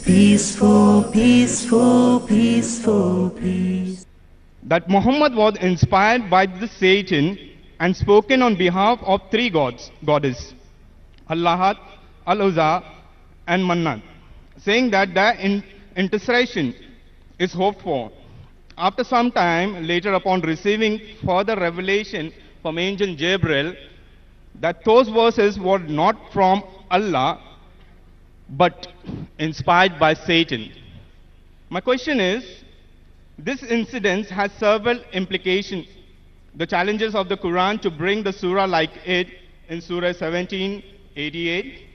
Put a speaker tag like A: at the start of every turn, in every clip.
A: Peaceful, peaceful, peaceful, peace.
B: That Muhammad was inspired by the Satan and spoken on behalf of three goddesses, Allahat, Al-Uzza and Mannat, saying that their intercession is hoped for. After some time later, upon receiving further revelation from angel Gabriel, that those verses were not from Allah, but inspired by Satan. My question is, this incident has several implications. The challenges of the Quran to bring the surah like it in Surah 1788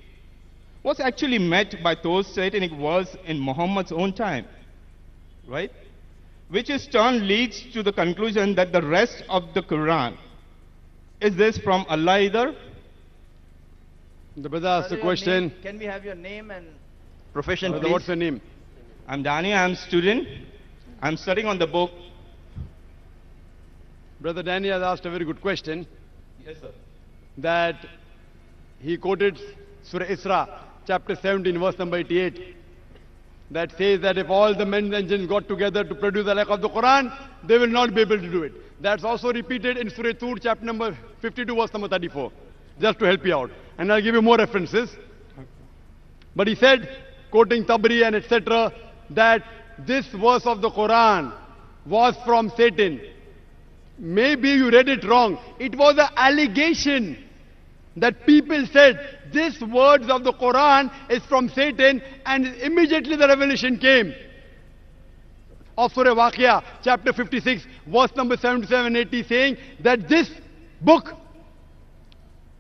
B: was actually met by those satanic verses in Muhammad's own time, right? Which in turn leads to the conclusion that the rest of the Quran, is this from Allah either?
C: The brother asked the question.
D: Can we have your name and profession,
C: Brother,
D: please?
C: what's your name?
B: I'm Danny, I'm a student. I'm studying on the book.
C: Brother Danny has asked a very good question.
B: Yes, sir.
C: That he quoted Surah Isra, chapter 17, verse number 88. That says that if all the men and jinns got together to produce the like of the Quran, they will not be able to do it. That's also repeated in Surah Tur, chapter number 52, verse number 34. Just to help you out. And I'll give you more references. But he said, quoting Tabari and etc., that this verse of the Quran was from Satan. Maybe you read it wrong. It was an allegation that people said, this words of the Quran is from Satan, and immediately the revelation came. Of Surah Waqia, chapter 56, verse number 77-80, saying that this book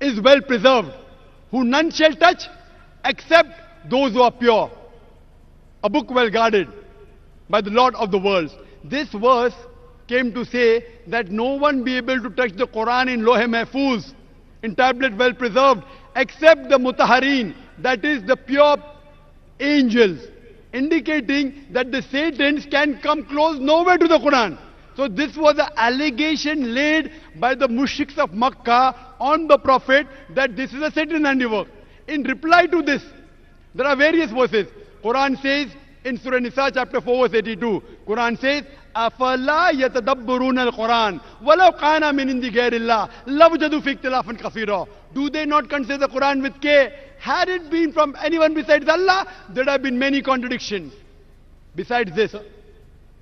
C: is well preserved, who none shall touch except those who are pure. A book well guarded by the Lord of the worlds. This verse came to say that no one be able to touch the Quran in Lohe Mahfuz, in tablet well preserved, except the Mutaharin, that is the pure angels, indicating that the Satans can come close nowhere to the Quran. So this was an allegation laid by the mushriks of Makkah on the Prophet that this is a Satan handiwork. In reply to this, there are various verses. Quran says in Surah Nisa chapter 4 verse 82, Quran says, أَفَلَا يَتَدَبَّرُونَ الْقُرْآنَ وَلَوْ قَانَ مِنْ عِنْدِ غَيْرِ اللَّهِ لَوْجَدُوا فِي اخْتِلَافًا كَثِيرًا. Do they not consider the Quran with care? Had it been from anyone besides Allah, there would have been many contradictions. Besides this,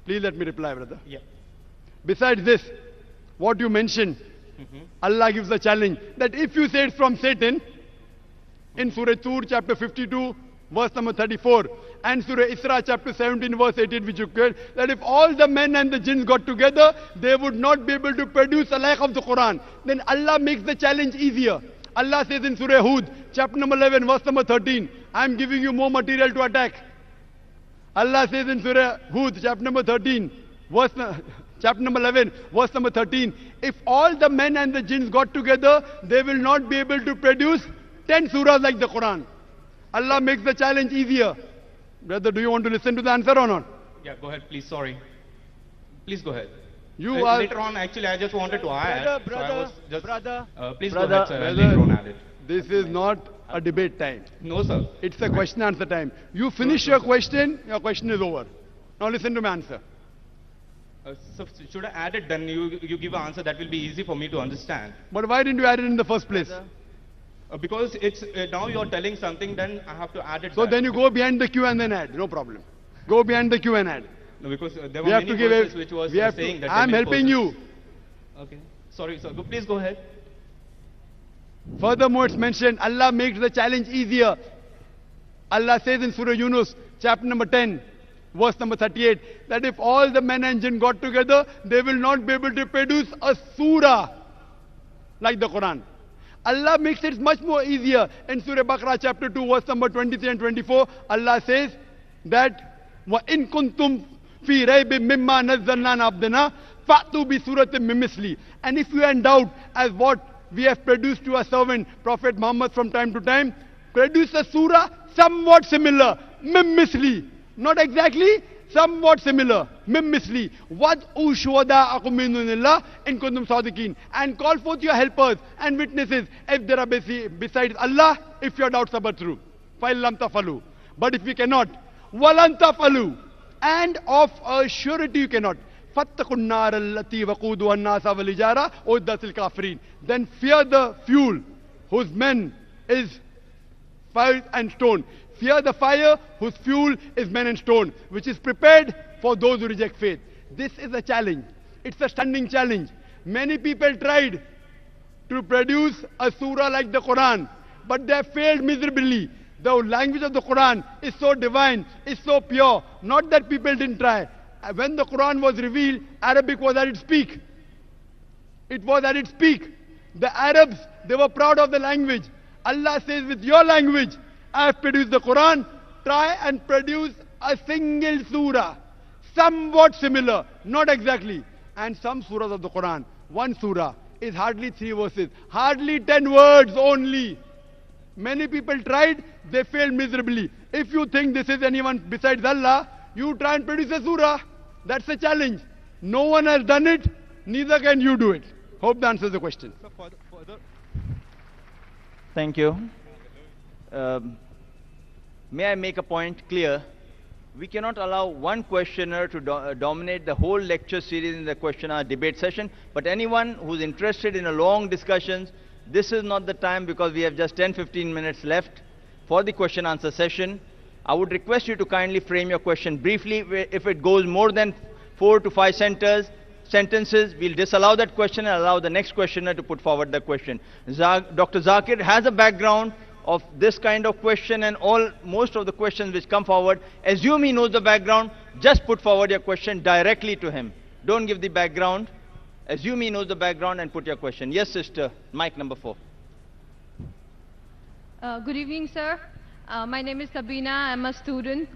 C: please let me reply, brother.
B: Yeah.
C: Besides this, what you mentioned, Allah gives a challenge that if you say it's from Satan, in Surah Tur chapter 52, verse number 34, and Surah Isra chapter 17, verse 18, which you quote, that if all the men and the jinns got together, they would not be able to produce a like of the Quran. Then Allah makes the challenge easier. Allah says in Surah Hud, chapter number 11, verse number 13, I am giving you more material to attack. Allah says in Surah Hud, chapter number 13, chapter number 11, verse number 13, if all the men and the jinns got together, they will not be able to produce 10 surahs like the Quran. Allah makes the challenge easier. Brother, do you want to listen to the answer or not?
B: Yeah, go ahead, please. Sorry. Please go ahead.
C: You are...
B: Later on, actually, I just wanted to add.
D: Brother,
B: Please
D: brother,
B: go ahead, sir. Later on, add it.
C: This is not a debate time.
B: No, sir.
C: It's a question answer time. You finish your question is over. Now listen to my answer.
B: So should I add it? Then you give an answer that will be easy for me to understand.
C: But why didn't you add it in the first place?
B: Because it's now you're telling something, then I have to add it.
C: So
B: back.
C: then you go behind the queue and then add. No problem. Go behind the queue and add.
B: No, because there
C: We
B: were
C: have
B: many
C: to give
B: verses
C: a,
B: which was
C: we have
B: saying
C: to,
B: that.
C: I'm helping you.
B: Okay. Sorry, sir. Please go ahead.
C: Furthermore, it's mentioned Allah makes the challenge easier. Allah says in Surah Yunus, chapter number 10, verse number 38, that if all the men and jinn got together, they will not be able to produce a surah like the Quran. Allah makes it much more easier. In Surah Baqarah chapter 2, verse number 23 and 24, Allah says that وَإِن كُنْتُمْ فِي رَيْبٍ مِمَّا نَزَّلْنَا عَبْدِنَا فَأْتُوا بِسُورَةٍ مِّن مِّثْلِهِ. And if you are in doubt as what we have produced to our servant Prophet Muhammad from time to time, produce a surah somewhat similar, mim misli, not exactly, somewhat similar, mim misli. Wad'u shuhada'akum min dunillah in kuntum sadiqin, and call forth your helpers and witnesses if there are besides Allah, if your doubts are but true. Fa'il lam tafalu. But if we cannot, walan tafalu. And of a surety you cannot. فَاتَّقُوا النَّارَ الَّتِي وَقُودُهَا النَّاسَ وَالْحِجَارَةُ أُعِدَّتْ لِلْكَافِرِينَ. Then fear the fuel whose men is fire and stone. Fear the fire whose fuel is men and stone, which is prepared for those who reject faith. This is a challenge. It's a stunning challenge. Many people tried to produce a surah like the Quran, but they have failed miserably. The language of the Quran is so divine, is so pure. Not that people didn't try. When the Quran was revealed, Arabic was at its peak. It was at its peak. The Arabs, they were proud of the language. Allah says, with your language, I have produced the Quran. Try and produce a single surah, somewhat similar, not exactly. And some surahs of the Quran, one surah is hardly 3 verses, hardly 10 words only. Many people tried, they failed miserably. If you think this is anyone besides Allah, you try and produce a surah. That's a challenge. No one has done it, neither can you do it. Hope that answers the question.
D: Thank you. May I make a point clear? We cannot allow one questioner to dominate the whole lecture series in the question-hour debate session, but anyone who's interested in a long discussions, this is not the time because we have just 10-15 minutes left for the question-answer session. I would request you to kindly frame your question briefly. If it goes more than 4 to 5 sentences, we'll disallow that question and allow the next questioner to put forward the question. Dr. Zakir has a background of this kind of question, and most of the questions which come forward, assume he knows the background, just put forward your question directly to him. Don't give the background. Assume he knows the background and put your question. Yes, sister, mic number 4.
E: Good evening, sir. My name is Sabina. I'm a student.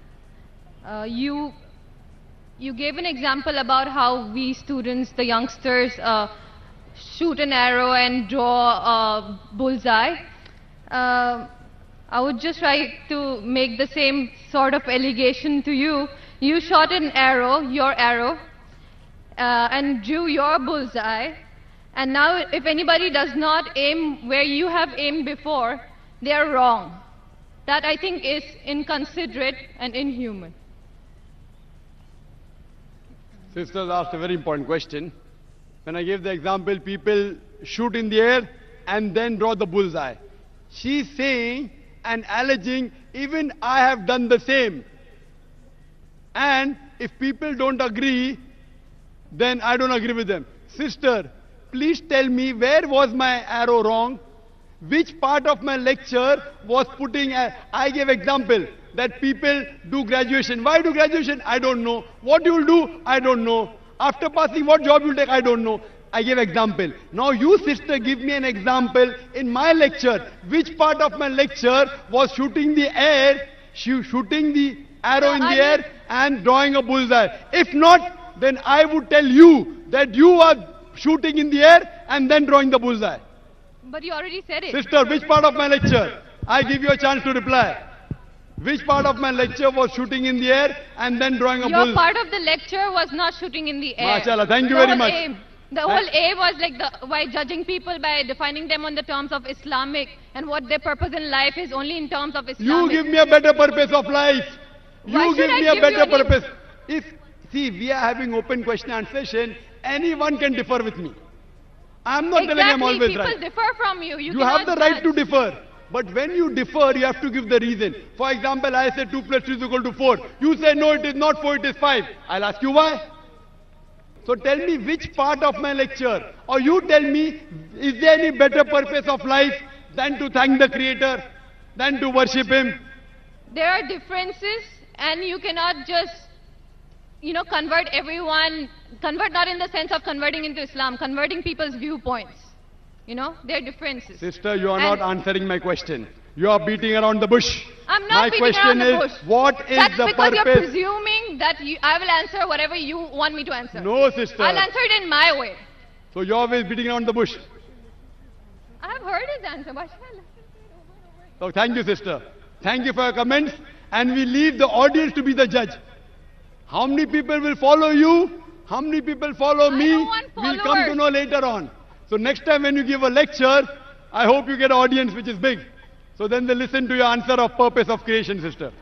E: You gave an example about how we students, the youngsters, shoot an arrow and draw a bullseye. I would just try to make the same sort of allegation to you. You shot an arrow, your arrow, and drew your bullseye. And now if anybody does not aim where you have aimed before, they are wrong. That I think is inconsiderate and inhuman.
C: Sisters asked a very important question. When I gave the example, people shoot in the air and then draw the bullseye. She's saying and alleging, even I have done the same. And if people don't agree, then I don't agree with them. Sister, please tell me, where was my arrow wrong? Which part of my lecture was putting I gave example that people do graduation. Why do graduation? I don't know. What you will do? I don't know. After passing, what job you will take? I don't know. I gave example. Now you, sister, give me an example in my lecture. Which part of my lecture was shooting the air, shooting the arrow in the air and drawing a bullseye? If not, then I would tell you that you are shooting in the air and then drawing the bullseye.
E: But you already said it.
C: Sister, which part of my lecture? I give you a chance to reply. Which part of my lecture was shooting in the air and then drawing a bullseye?
E: Your part of the lecture was not shooting in the air.
C: MashaAllah, thank you very much.
E: The whole aim was like by judging people by defining them on the terms of Islamic and what their purpose in life is only in terms of Islamic.
C: You give me a better purpose of life.
E: Why
C: You give
E: should
C: me
E: I
C: a
E: give
C: better
E: you any-
C: purpose. See, we are having open question and session. Anyone can differ with me. I'm not telling I'm always
E: people
C: right.
E: differ from you.
C: You have the right to differ. But when you differ, you have to give the reason. For example, I say 2 plus 2 is equal to 4. You say no, it is not 4, it is 5. I'll ask you why. So tell me which part of my lecture, or you tell me, is there any better purpose of life than to thank the Creator, than to worship Him?
E: There are differences, and you cannot just, convert everyone, convert not in the sense of converting into Islam, converting people's viewpoints. There are differences.
C: Sister, you are not answering my question. You are beating around the bush.
E: I'm not beating around the bush.
C: What is
E: That's
C: the
E: because
C: purpose?
E: you're presuming that I will answer whatever you want me to answer.
C: No, sister.
E: I'll answer it in my way.
C: So you're always beating around the bush.
E: I have heard his answer. Why should I listen to it over and over?
C: So thank you, sister. Thank you for your comments. And we leave the audience to be the judge. How many people will follow you? How many people follow me?
E: don't want
C: We'll come to
E: followers.
C: know later on. So next time when you give a lecture, I hope you get an audience which is big. So then they listen to your answer of purpose of creation, sister.